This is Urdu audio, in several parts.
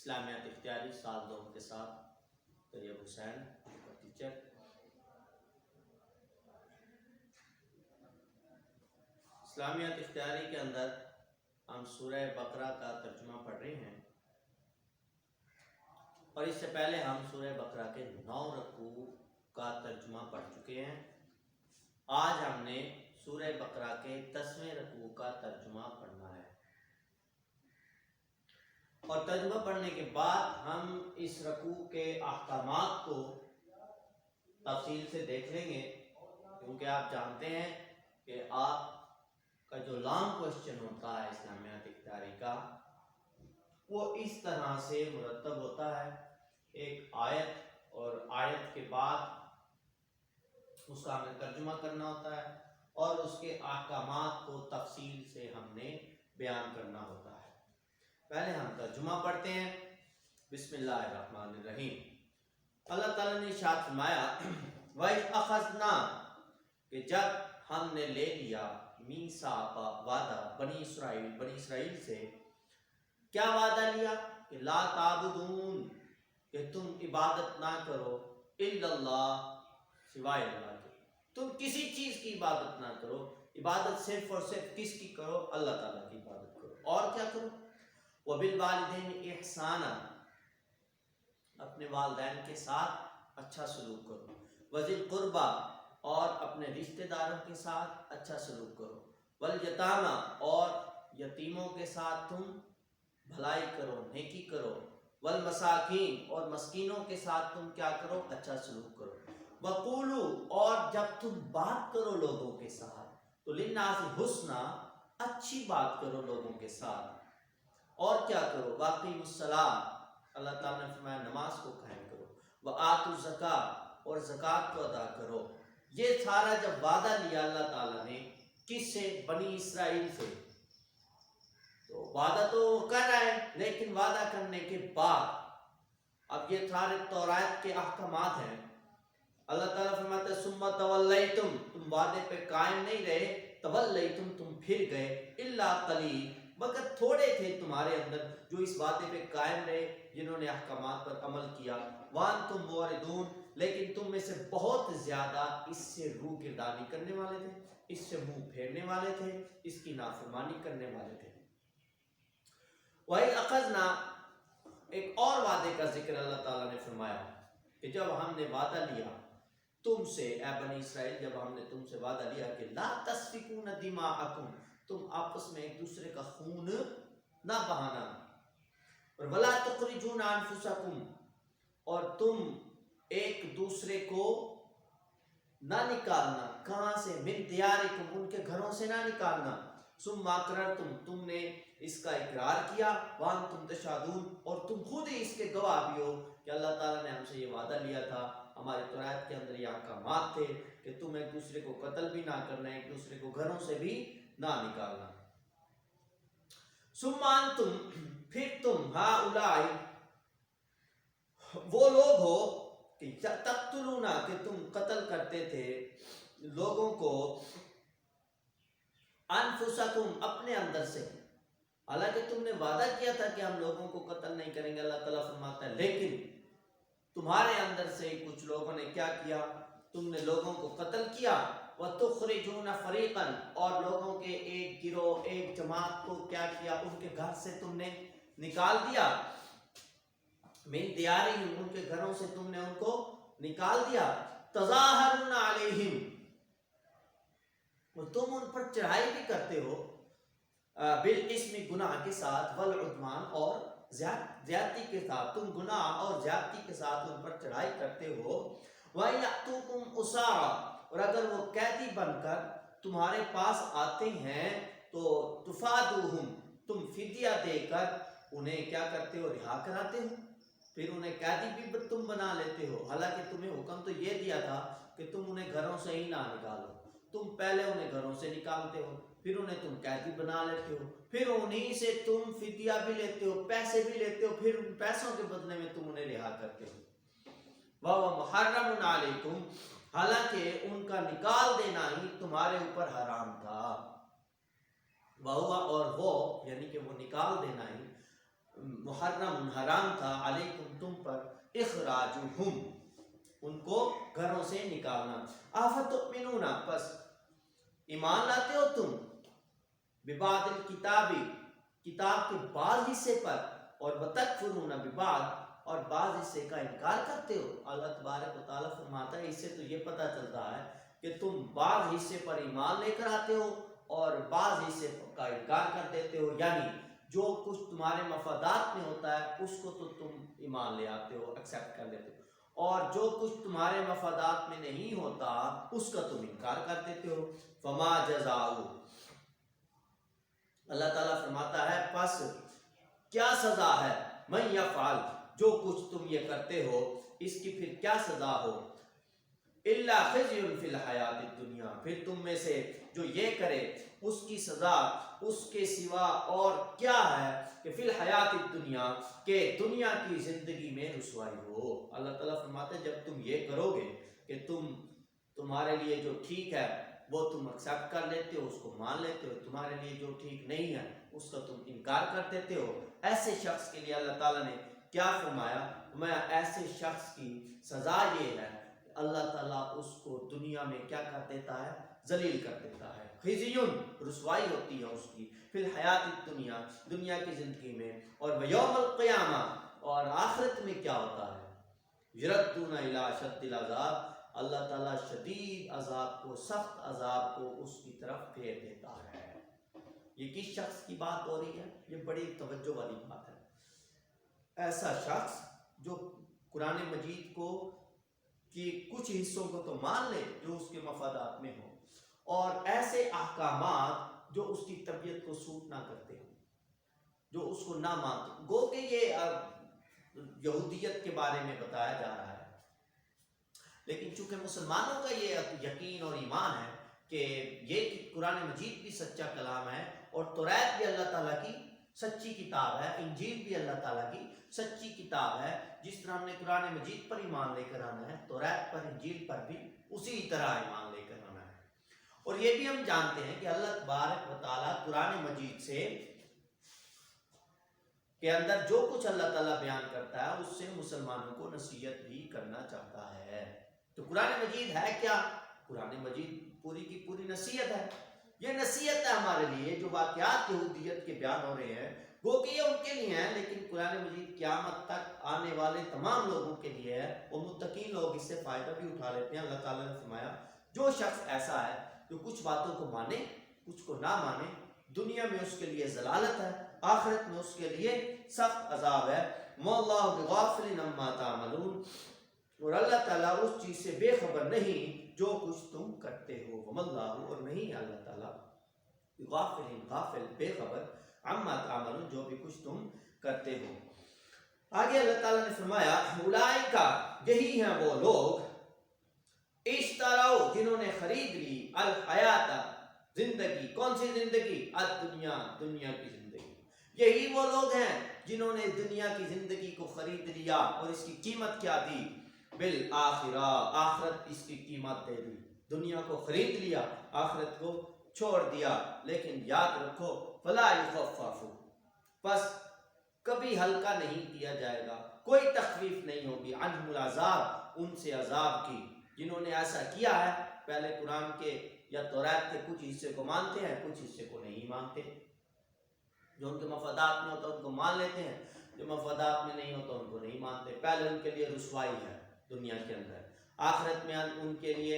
اسلامیات اختیاری سال 2 کے ساتھ طیب حسین ٹیچر۔ اسلامیات اختیاری کے اندر ہم سورہ بقرہ کا ترجمہ پڑھ رہے ہیں، اور اس سے پہلے ہم سورہ بقرہ کے 9 رکوع کا ترجمہ پڑھ چکے ہیں۔ آج ہم نے سورہ بقرہ کے 10ویں رکوع کا ترجمہ پڑھنا ہے، اور ترجمہ پڑھنے کے بعد ہم اس رکوع کے احکامات کو تفصیل سے دیکھ لیں گے، کیونکہ آپ جانتے ہیں کہ آپ کا جو لانگ کوشچن ہوتا ہے اسلامیات اختیاری کا، وہ اس طرح سے مرتب ہوتا ہے، ایک آیت اور آیت کے بعد اس کا ہمیں ترجمہ کرنا ہوتا ہے، اور اس کے احکامات کو تفصیل سے ہم نے بیان کرنا ہوتا ہے۔ پہلے ہم ترجمہ پڑھتے ہیں۔ بسم اللہ الرحمن الرحیم۔ اللہ تعالیٰ نے ارشاد فرمایا، وَإِذْ أَخَذْنَا، کہ جب ہم نے لے لیا میثاق وعدہ بنی اسرائیل سے، کیا وعدہ لیا؟ کہ لا تعبدون، کہ تم عبادت نہ کرو، الا اللہ، سوائے اللہ کے، تم کسی چیز کی عبادت نہ کرو، عبادت صرف اور صرف کس کی کرو؟ اللہ تعالیٰ کی عبادت کرو۔ اور کیا کرو؟ وَبِالْوَالِدَيْنِ إِحْسَانًا، اپنے والدین کے ساتھ اچھا سلوک کرو، وَذِي الْقُرْبَى، اور اپنے رشتہ داروں کے ساتھ اچھا سلوک کرو، وَالْيَتَامَى، اور یتیموں کے ساتھ تم بھلائی کرو، نیکی کرو، وَالْمَسَاكِينَ، اور مسکینوں کے ساتھ تم کیا کرو؟ اچھا سلوک کرو، وَقُولُوا، اور جب تم بات کرو لوگوں کے ساتھ تو لِلنَّاسِ حُسْنًا، اچھی بات کرو لوگوں کے ساتھ، اور کیا کرو؟ وَأَقِیمُوا الصَّلَاةَ، اللہ تعالیٰ نے فرمایا نماز کو قائم کرو، وَآتُوا الزَّکَاةَ، اور زکوٰۃ کو ادا کرو۔ یہ سارا جب وعدہ لیا اللہ تعالیٰ نے کس سے؟ بنی اسرائیل سے، تو وعدہ تو وہ کر رہا ہے، لیکن وعدہ کرنے کے بعد اب یہ سارے تورات کے احکامات ہیں۔ اللہ تعالیٰ فرماتا ہے ثم تولیتم، تم وعدے پہ قائم نہیں رہے، تولیتم، تم پھر گئے، الا قلیل، مگر تھوڑے تھے تمہارے اندر جو اس وعدے پہ قائم رہے، جنہوں نے احکامات پر عمل کیا، وانتم موردون، لیکن تم میں سے بہت زیادہ اس سے روگردانی کرنے والے تھے، اس سے منہ پھیرنے والے تھے، اس کی نافرمانی کرنے والے تھے۔ وَإِذْ أَخَذْنَا، ایک اور وعدے کا ذکر اللہ تعالیٰ نے فرمایا کہ جب ہم نے وعدہ لیا تم سے، اے بنی اسرائیل، جب ہم نے تم سے وعدہ لیا کہ لا تسفکون دماءکم، تم آپس میں ایک دوسرے کا خون نہ بہانا، اور ولا تخرجون انفسکم، اور تم ایک دوسرے کو نہ نکالنا، کہاں سے؟ من دیارکم، ان کے گھروں سے نہ نکالنا، ثم اقررتم، تم نے اس کا اقرار کیا، وانتم تشہدون، اور تم خود ہی اس کے گواہ بھی ہو کہ اللہ تعالیٰ نے ہم سے یہ وعدہ لیا تھا، ہمارے تورات کے اندر یہ احکامات تھے کہ تم ایک دوسرے کو قتل بھی نہ کرنا، ایک دوسرے کو گھروں سے بھی نہ نکالنا۔ ثم انتم، پھر تم، ہؤلاء، وہ لوگ ہو کہ تقتلون، کہ تم قتل کرتے تھے لوگوں کو، انفسکم، اپنے اندر سے، حالانکہ تم نے وعدہ کیا تھا کہ ہم لوگوں کو قتل نہیں کریں گے، اللہ تعالیٰ فرماتا ہے لیکن تمہارے اندر سے کچھ لوگوں نے کیا کیا؟ تم نے لوگوں کو قتل کیا، وَتُخْرِجُونَ فَرِيقًا، اور لوگوں کے ایک گروہ، ایک جماعت کو کیا کیا؟ ان کے گھر سے تم نے نکال دیا، من دیارہم، ان کے گھروں سے تم نے ان کو نکال دیا، تظاہرون علیہم، اور تم ان پر چڑھائی بھی کرتے ہو، بالاسم، گناہ کے ساتھ، والعدوان، اور زیادتی کے ساتھ، تم گناہ اور زیادتی کے ساتھ ان پر چڑھائی کرتے ہو، وَيَأْتُوكُمْ أُسَارًا، اور اگر وہ قیدی بن کر تمہارے پاس آتے ہیں تو تُفَادُوهُمْ، تم فدیہ دے کر انہیں کیا کرتے ہو؟ رہا کراتے ہو، پھر انہیں قیدی بھی تم بنا لیتے ہو، حالانکہ تمہیں حکم تو یہ دیا تھا کہ تم انہیں گھروں سے ہی نہ نکالو، تم پہلے انہیں گھروں سے نکالتے ہو، پھر انہیں تم قیدی بنا لیتے ہو، پھر انہی سے تم فدیہ بھی لیتے ہو، پیسے بھی لیتے ہو، پھر ان پیسوں کے بدلے میں تم انہیں رہا کرتے ہو۔ وَهُوَ مُحَرَّمٌ عَلَيْكُمْ، حالانکہ ان کا نکال دینا ہی تمہارے اوپر حرام تھا۔ وَهُوَ، اور وہ، یعنی کہ وہ نکال دینا ہی، محرم حرام تھا علیکم تم پر اخراجہم ان کو گھروں سے نکالنا. افتؤمنون پس ایمان لاتے ہو تم ببعض الکتاب کتاب کے بعض حصے پر اور وتکفرون ببعض اور بعض حصے کا انکار کرتے ہو. اللہ تبارک و تعالیٰ فرماتا ہے اس سے تو یہ پتہ چلتا ہے کہ تم بعض حصے پر ایمان لے کر آتے ہو اور بعض حصے کا انکار کر دیتے ہو. یعنی جو کچھ تمہارے مفادات میں ہوتا ہے اس کو تو تم ایمان لے آتے ہو ایکسیپٹ کر لیتے ہو اور جو کچھ تمہارے مفادات میں نہیں ہوتا اس کا تم انکار کر دیتے ہو. فما جزاؤ اللہ تعالیٰ فرماتا ہے پس کیا سزا ہے من یفعل جو کچھ تم یہ کرتے ہو اس کی پھر کیا سزا ہو. الا خزی فی الحیات الدنیا پھر تم میں سے جو یہ کرے اس کی سزا اس کے سوا اور کیا ہے کہ فی الحیات الدنیا کہ دنیا کی زندگی میں رسوائی ہو. اللہ تعالیٰ فرماتے ہیں جب تم یہ کرو گے کہ تمہارے لیے جو ٹھیک ہے وہ تم ایکسیپٹ کر لیتے ہو اس کو مان لیتے ہو, تمہارے لیے جو ٹھیک نہیں ہے اس کا تم انکار کر دیتے ہو, ایسے شخص کے لیے اللہ تعالیٰ نے کیا فرمایا میں ایسے شخص کی سزا یہ ہے اللہ تعالیٰ اس کو دنیا میں کیا کر دیتا ہے ذلیل کر دیتا ہے. خزیون رسوائی ہوتی ہے اس کی فی الحیات الدنیا دنیا کی زندگی میں اور ویوم القیامہ اور آخرت میں کیا ہوتا ہے یردون الی اشد العذاب اللہ تعالیٰ شدید عذاب کو سخت عذاب کو اس کی طرف پھیر دیتا ہے. یہ کس شخص کی بات ہو رہی ہے؟ یہ بڑی توجہ والی بات ہے. ایسا شخص جو قرآن مجید کو کہ کچھ حصوں کو تو مان لے جو اس کے مفادات میں ہوں اور ایسے احکامات جو اس کی طبیعت کو سوٹ نہ کرتے ہوں جو اس کو نہ مانتے. گو کہ یہ یہودیت کے بارے میں بتایا جا رہا ہے لیکن چونکہ مسلمانوں کا یہ یقین اور ایمان ہے کہ یہ قرآن مجید بھی سچا کلام ہے اور توریت بھی اللہ تعالیٰ کی سچی کتاب ہے, انجیل بھی اللہ تعالیٰ کی سچی کتاب ہے. جس طرح ہم نے قرآن مجید پر ایمان لے کر آنا ہے توریت پر انجیل پر بھی اسی طرح ایمان لے کر آنا ہے. اور یہ بھی ہم جانتے ہیں کہ اللہ تبارک و تعالیٰ قرآن مجید سے کے اندر جو کچھ اللہ تعالیٰ بیان کرتا ہے اس سے مسلمانوں کو نصیحت بھی کرنا چاہتا ہے. تو قرآن مجید ہے کیا؟ قرآن مجید پوری کی پوری نصیحت ہے. یہ نصیحت ہے ہمارے لیے جو واقعات یہودیت کے بیان ہو رہے ہیں وہ کہ یہ ان کے لیے ہیں لیکن قرآن مجید قیامت تک آنے والے تمام لوگوں کے لیے ہے. وہ متقین لوگ اس سے فائدہ بھی اٹھا لیتے ہیں. اللہ تعالیٰ نے فرمایا جو شخص ایسا ہے جو کچھ باتوں کو مانے کچھ کو نہ مانے دنیا میں اس کے لیے ضلالت ہے آخرت میں اس کے لیے سخت عذاب ہے. ما اللہ بغافل عما تعملون اور اللہ تعالیٰ اس چیز سے بے خبر نہیں جو کچھ تم کرتے ہو. وما اللہ اور نہیں اللہ تعالیٰ غافل بے خبر عما تعملون جو بھی کچھ تم کرتے ہو. آگے اللہ تعالیٰ نے فرمایا اولئک یہی ہیں وہ لوگ اشتراؤ جنہوں نے خرید لی الحیات زندگی. کون سی زندگی؟ الدنیا دنیا کی زندگی. یہی وہ لوگ ہیں جنہوں نے دنیا کی زندگی کو خرید لیا اور اس کی قیمت کیا دی بالآخرہ آخرت اس کی قیمت دے دی. دنیا کو خرید لیا آخرت کو چھوڑ دیا. لیکن یاد رکھو فلا یخفف پس کبھی ہلکا نہیں کیا جائے گا کوئی تخفیف نہیں ہوگی عنہم العذاب ان سے عذاب کی جنہوں نے ایسا کیا ہے. پہلے قرآن کے یا توریت کے کچھ حصے کو مانتے ہیں کچھ حصے کو نہیں مانتے. جو ان کے مفادات میں ہوتا ہے ان کو مان لیتے ہیں جو مفادات میں نہیں ہوتا ان کو نہیں مانتے. پہلے ان کے لیے رسوائی ہے دنیا کے اندر آخرت میں ان کے لیے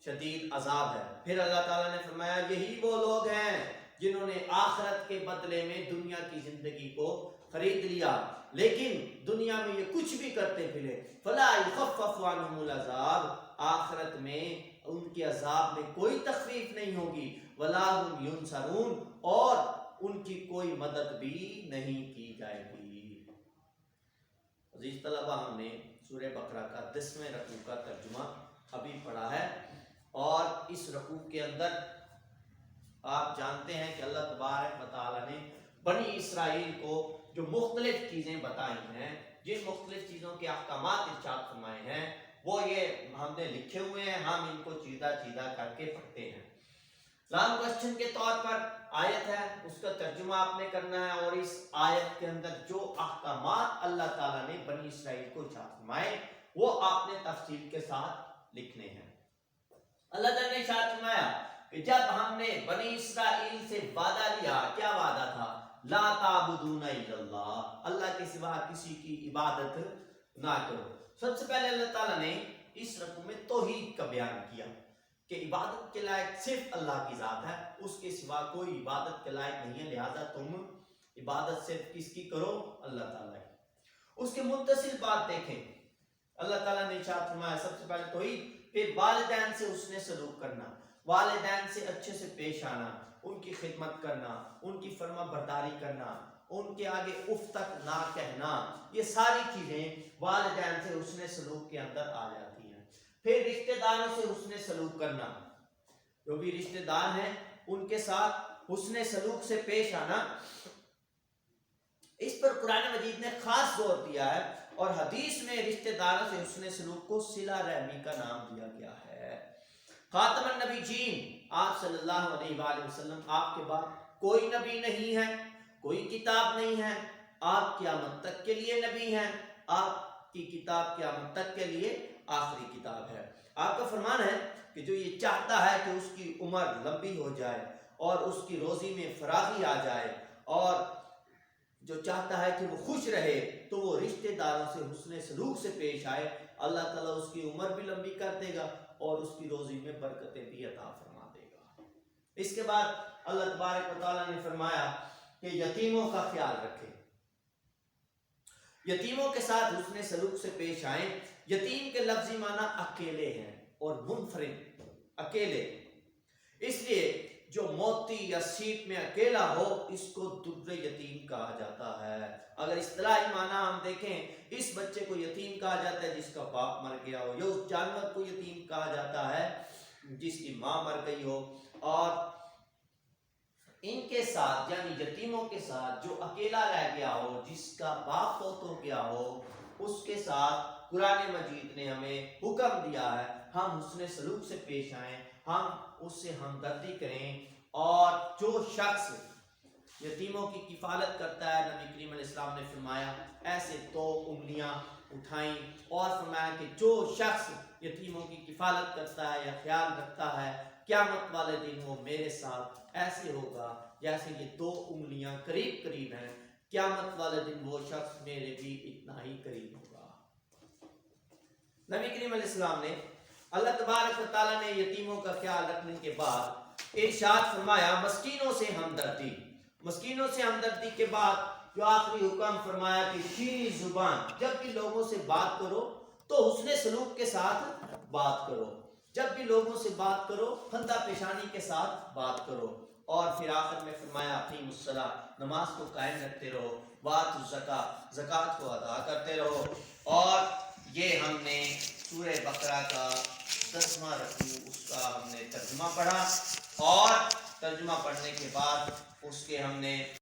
شدید عذاب ہے. پھر اللہ تعالیٰ نے فرمایا یہی وہ لوگ ہیں جنہوں نے آخرت کے بدلے میں دنیا کی زندگی کو خرید لیا لیکن دنیا میں یہ کچھ بھی کرتے پھرے فلا یخفف عنہم العذاب آخرت میں ان کے عذاب میں کوئی تخفیف نہیں ہوگی ولا هم ینصرون اور ان کی کوئی مدد بھی نہیں کی جائے گی. عزیز طلبہ ہم نے سورہ بقرہ کا 10ویں رکوع کا ترجمہ ابھی پڑھا ہے اور اس رکوع کے اندر آپ جانتے ہیں کہ اللہ تبارک و تعالیٰ نے بنی اسرائیل کو جو مختلف چیزیں بتائی ہیں جن مختلف چیزوں کے احکامات ارشاد فرمائے ہیں وہ یہ ہم نے لکھے ہوئے ہیں ہم ان کو چیدہ چیدہ کر کے پڑھتے ہیں. لام کوشچن کے طور پر آیت ہے، اس کا ترجمہ آپ نے کرنا ہے، اور اس آیت کے اندر جو احکامات اللہ تعالیٰ نے بنی اسرائیل کو ارشاد فرمائے وہ آپ نے تفصیل کے ساتھ لکھنے ہیں۔ اللہ تعالیٰ نے ارشاد فرمایا کہ جب ہم نے بنی اسرائیل سے وعدہ لیا، کیا وعدہ تھا؟ لا تعبدون الا اللہ، اللہ کے سوا کسی کی عبادت نہ کرو۔ سب سے پہلے اللہ تعالیٰ نے اس رکوع میں توحید کا بیان کیا کہ عبادت کے لائق صرف اللہ کی ذات ہے، اس کے سوا کوئی عبادت کے لائق نہیں ہے، لہذا تم عبادت صرف کس کی کرو؟ اللہ تعالیٰ کی۔ اس کے متصل بات دیکھیں، اللہ تعالیٰ نے ارشاد فرمایا سب سے پہلے توحید، پھر والدین سے اس نے سلوک کرنا، والدین سے اچھے سے پیش آنا، ان کی خدمت کرنا، ان کی فرما برداری کرنا، ان کے آگے اف تک نہ کہنا، یہ ساری چیزیں والدین سے حسن سلوک کے اندر آ جاتی ہیں۔ پھر رشتہ داروں سے حسن سلوک کرنا، جو بھی رشتہ دار ہیں ان کے ساتھ حسن سلوک سے پیش آنا، اس پر قرآن مجید نے خاص زور دیا ہے، اور حدیث میں رشتہ داروں سے حسن سلوک کو صلہ رحمی کا نام دیا گیا ہے۔ خاتم النبی جین آپ صلی اللہ علیہ وآلہ وسلم، آپ کے بعد کوئی نبی نہیں ہے، کوئی کتاب نہیں ہے، آپ قیامت تک کے لیے نبی ہیں، آپ کی کتاب قیامت تک کے لیے آخری کتاب ہے۔ آپ کا فرمان ہے کہ جو یہ چاہتا ہے کہ اس کی عمر لمبی ہو جائے اور اس کی روزی میں فراغی آ جائے، اور جو چاہتا ہے کہ وہ خوش رہے، تو وہ رشتہ داروں سے حسن سلوک سے پیش آئے، اللہ تعالیٰ اس کی عمر بھی لمبی کر دے گا اور اس کی روزی میں برکتیں بھی عطا فرما دے گا۔ اس کے بعد اللہ تبارک و تعالیٰ نے فرمایا کہ یتیموں کا خیال رکھیں، یتیموں کے ساتھ حسن سلوک سے پیش آئیں۔ یتیم کے لفظی معنی اکیلے ہیں اور منفرد، اکیلے، اس لیے جو موتی یا سیٹ میں اکیلا ہو اس کو در یتیم کہا جاتا ہے۔ اگر اصطلاحی معنی ہم دیکھیں، اس بچے کو یتیم کہا جاتا ہے جس کا باپ مر گیا ہو، یا اس جانور کو یتیم کہا جاتا ہے جس کی ماں مر گئی ہو، اور ان کے ساتھ یعنی یتیموں کے ساتھ جو اکیلا رہ گیا ہو، جس کا باپ فوت ہو گیا ہو، اس کے ساتھ قرآن مجید نے ہمیں حکم دیا ہے ہم حسن سلوک سے پیش آئیں، ہم اس سے ہمدردی کریں، اور جو شخص یتیموں کی کفالت کرتا ہے، نبی کریم علیہ السلام نے فرمایا ایسے 2 انگلیاں اٹھائیں، اور فرمایا کہ جو شخص یتیموں کی کفالت کرتا ہے یا خیال رکھتا ہے، قیامت والے دن وہ میرے ساتھ ایسے ہوگا جیسے یہ 2 انگلیاں قریب قریب ہیں، قیامت والے دن وہ شخص میرے بھی اتنا ہی قریب ہوگا۔ نبی کریم علیہ السلام نے، اللہ تبارک و تعالیٰ نے یتیموں کا خیال رکھنے کے بعد ارشاد فرمایا مسکینوں سے ہمدردی، مسکینوں سے ہمدردی کے بعد جو آخری حکم فرمایا کہ شیریں زبان، جب بھی لوگوں سے بات کرو تو حسن سلوک کے ساتھ بات کرو، جب بھی لوگوں سے بات کرو خندہ پیشانی کے ساتھ بات کرو، اور پھر آخر میں فرمایا اقیموا الصلاۃ، نماز کو قائم رکھتے رہو، وآتوا الزکاۃ، زکوٰۃ کو ادا کرتے رہو۔ اور یہ ہم نے سورہ بقرہ کا 10واں رکوع اس کا ہم نے ترجمہ پڑھا۔